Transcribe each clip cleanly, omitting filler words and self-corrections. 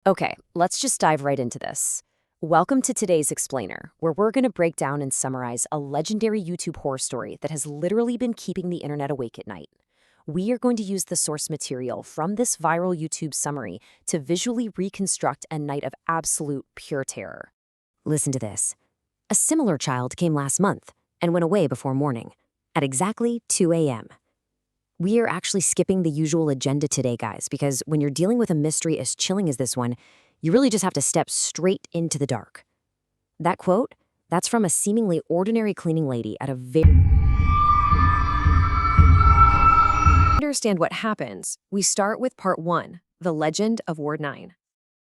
Okay, let's just dive right into this. Welcome to today's Explainer, where we're going to break down and summarize a legendary YouTube horror story that has literally been keeping the internet awake at night. We are going to use the source material from this viral YouTube summary to visually reconstruct a night of absolute pure terror. Listen to this. A similar child came last month and went away before morning, at exactly 2 a.m. We are actually skipping the usual agenda today, guys, because when you're dealing with a mystery as chilling as this one, you really just have to step straight into the dark. That quote, that's from a seemingly ordinary cleaning lady at a very... Understand what happens, we start with part 1, the legend of Ward 9.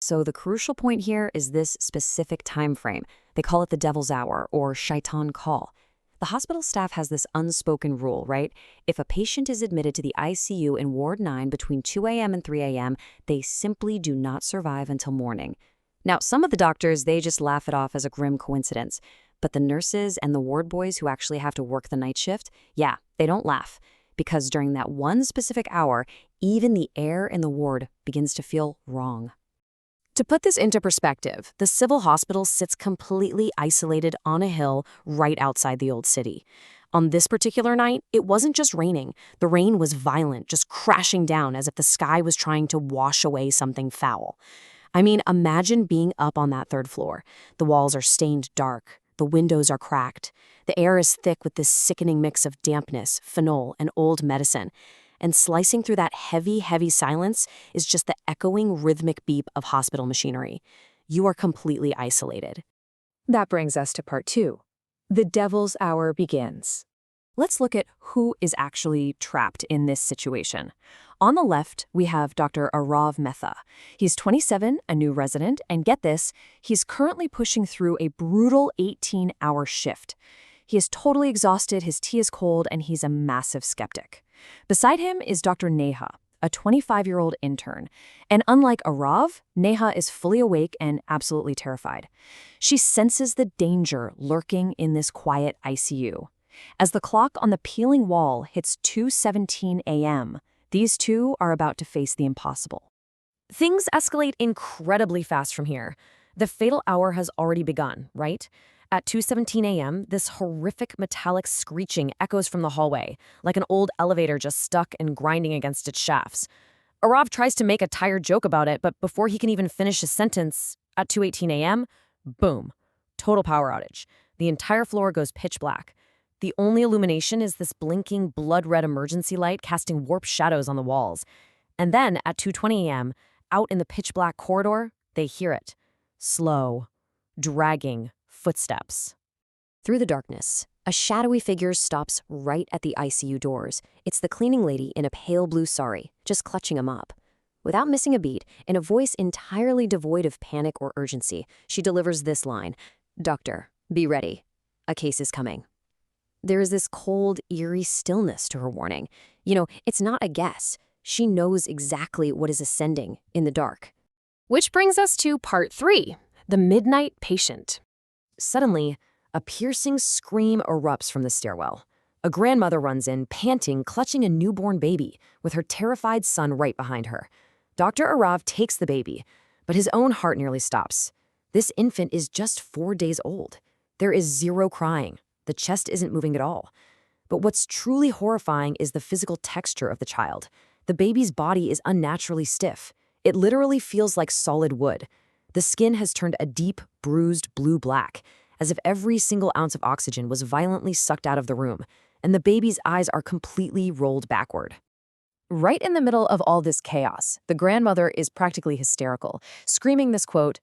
So the crucial point here is this specific time frame. They call it the devil's hour, or shaitan call. The hospital staff has this unspoken rule, right? If a patient is admitted to the ICU in Ward 9 between 2 a.m. and 3 a.m., they simply do not survive until morning. Now, some of the doctors, they just laugh it off as a grim coincidence. But the nurses and the ward boys who actually have to work the night shift, yeah, they don't laugh. Because during that one specific hour, even the air in the ward begins to feel wrong. To put this into perspective, the civil hospital sits completely isolated on a hill right outside the old city. On this particular night, it wasn't just raining. The rain was violent, just crashing down as if the sky was trying to wash away something foul. I mean, imagine being up on that third floor. The walls are stained dark. The windows are cracked. The air is thick with this sickening mix of dampness, phenol, and old medicine. And slicing through that heavy, heavy silence is just the echoing rhythmic beep of hospital machinery. You are completely isolated. That brings us to part 2. The devil's hour begins. Let's look at who is actually trapped in this situation. On the left, we have Dr. Arav Mehta. He's 27, a new resident, and get this, he's currently pushing through a brutal 18-hour shift. He is totally exhausted, his tea is cold, and he's a massive skeptic. Beside him is Dr. Neha, a 25-year-old intern. And unlike Arav, Neha is fully awake and absolutely terrified. She senses the danger lurking in this quiet ICU. As the clock on the peeling wall hits 2:17 a.m., these two are about to face the impossible. Things escalate incredibly fast from here. The fatal hour has already begun, right? At 2:17 a.m., this horrific metallic screeching echoes from the hallway, like an old elevator just stuck and grinding against its shafts. Arav tries to make a tired joke about it, but before he can even finish his sentence, at 2:18 a.m., boom, total power outage. The entire floor goes pitch black. The only illumination is this blinking blood-red emergency light casting warped shadows on the walls. And then, at 2:20 a.m., out in the pitch-black corridor, they hear it. Slow, dragging footsteps. Through the darkness, a shadowy figure stops right at the ICU doors. It's the cleaning lady in a pale blue sari, just clutching him up. Without missing a beat, in a voice entirely devoid of panic or urgency, she delivers this line, "Doctor, be ready. A case is coming." There is this cold, eerie stillness to her warning. It's not a guess. She knows exactly what is ascending in the dark. Which brings us to part 3, the midnight patient. Suddenly, a piercing scream erupts from the stairwell. A grandmother runs in, panting, clutching a newborn baby, with her terrified son right behind her. Dr. Arav takes the baby, but his own heart nearly stops. This infant is just 4 days old. There is zero crying. The chest isn't moving at all. But what's truly horrifying is the physical texture of the child. The baby's body is unnaturally stiff. It literally feels like solid wood. The skin has turned a deep, bruised blue-black, as if every single ounce of oxygen was violently sucked out of the room, and the baby's eyes are completely rolled backward. Right in the middle of all this chaos, the grandmother is practically hysterical, screaming this quote,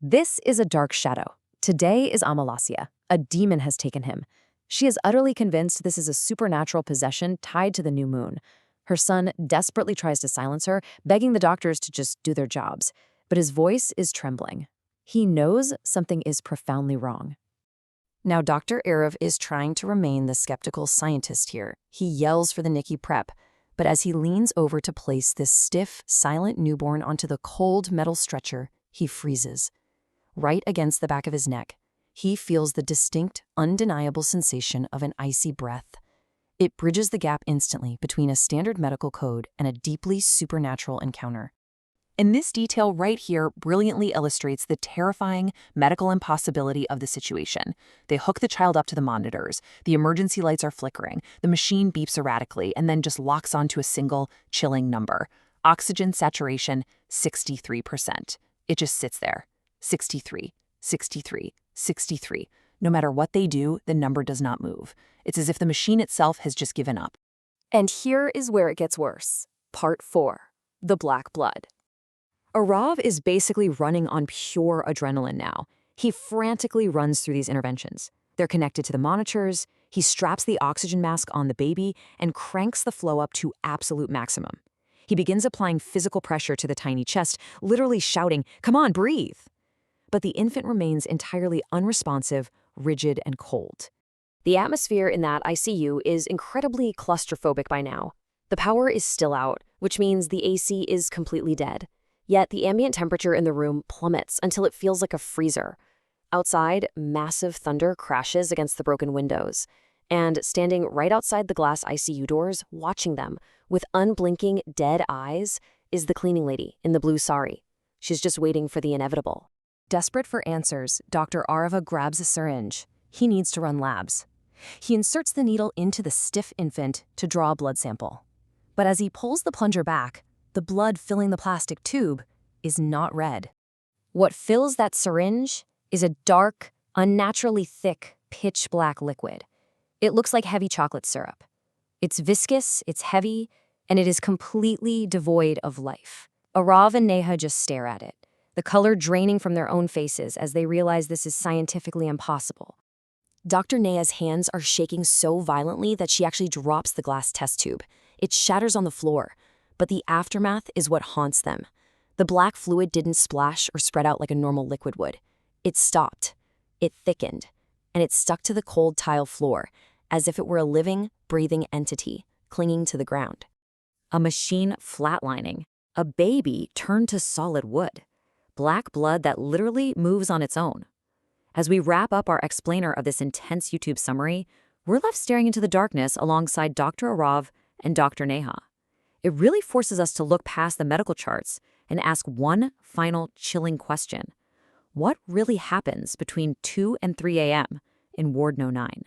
"This is a dark shadow. Today is Amalasya. A demon has taken him." She is utterly convinced this is a supernatural possession tied to the new moon. Her son desperately tries to silence her, begging the doctors to just do their jobs. But his voice is trembling. He knows something is profoundly wrong. Now, Dr. Arav is trying to remain the skeptical scientist here. He yells for the NICU prep, but as he leans over to place this stiff, silent newborn onto the cold metal stretcher, he freezes. Right against the back of his neck, he feels the distinct, undeniable sensation of an icy breath. It bridges the gap instantly between a standard medical code and a deeply supernatural encounter. And this detail right here brilliantly illustrates the terrifying medical impossibility of the situation. They hook the child up to the monitors, the emergency lights are flickering, the machine beeps erratically, and then just locks onto a single, chilling number. Oxygen saturation, 63%. It just sits there. 63, 63, 63. No matter what they do, the number does not move. It's as if the machine itself has just given up. And here is where it gets worse. Part 4. The Black Blood. Arav is basically running on pure adrenaline now. He frantically runs through these interventions. They're connected to the monitors, he straps the oxygen mask on the baby, and cranks the flow up to absolute maximum. He begins applying physical pressure to the tiny chest, literally shouting, "Come on, breathe!" But the infant remains entirely unresponsive, rigid, and cold. The atmosphere in that ICU is incredibly claustrophobic by now. The power is still out, which means the AC is completely dead. Yet the ambient temperature in the room plummets until it feels like a freezer. Outside, massive thunder crashes against the broken windows. And standing right outside the glass ICU doors, watching them, with unblinking, dead eyes, is the cleaning lady in the blue sari. She's just waiting for the inevitable. Desperate for answers, Dr. Arava grabs a syringe. He needs to run labs. He inserts the needle into the stiff infant to draw a blood sample. But as he pulls the plunger back, the blood filling the plastic tube is not red. What fills that syringe is a dark, unnaturally thick, pitch-black liquid. It looks like heavy chocolate syrup. It's viscous, it's heavy, and it is completely devoid of life. Arav and Neha just stare at it, the color draining from their own faces as they realize this is scientifically impossible. Dr. Neha's hands are shaking so violently that she actually drops the glass test tube. It shatters on the floor. But the aftermath is what haunts them. The black fluid didn't splash or spread out like a normal liquid would. It stopped. It thickened. And it stuck to the cold tile floor, as if it were a living, breathing entity clinging to the ground. A machine flatlining. A baby turned to solid wood. Black blood that literally moves on its own. As we wrap up our explainer of this intense YouTube summary, we're left staring into the darkness alongside Dr. Arav and Dr. Neha. It really forces us to look past the medical charts and ask one final chilling question. What really happens between 2 and 3 a.m. in Ward No. 9?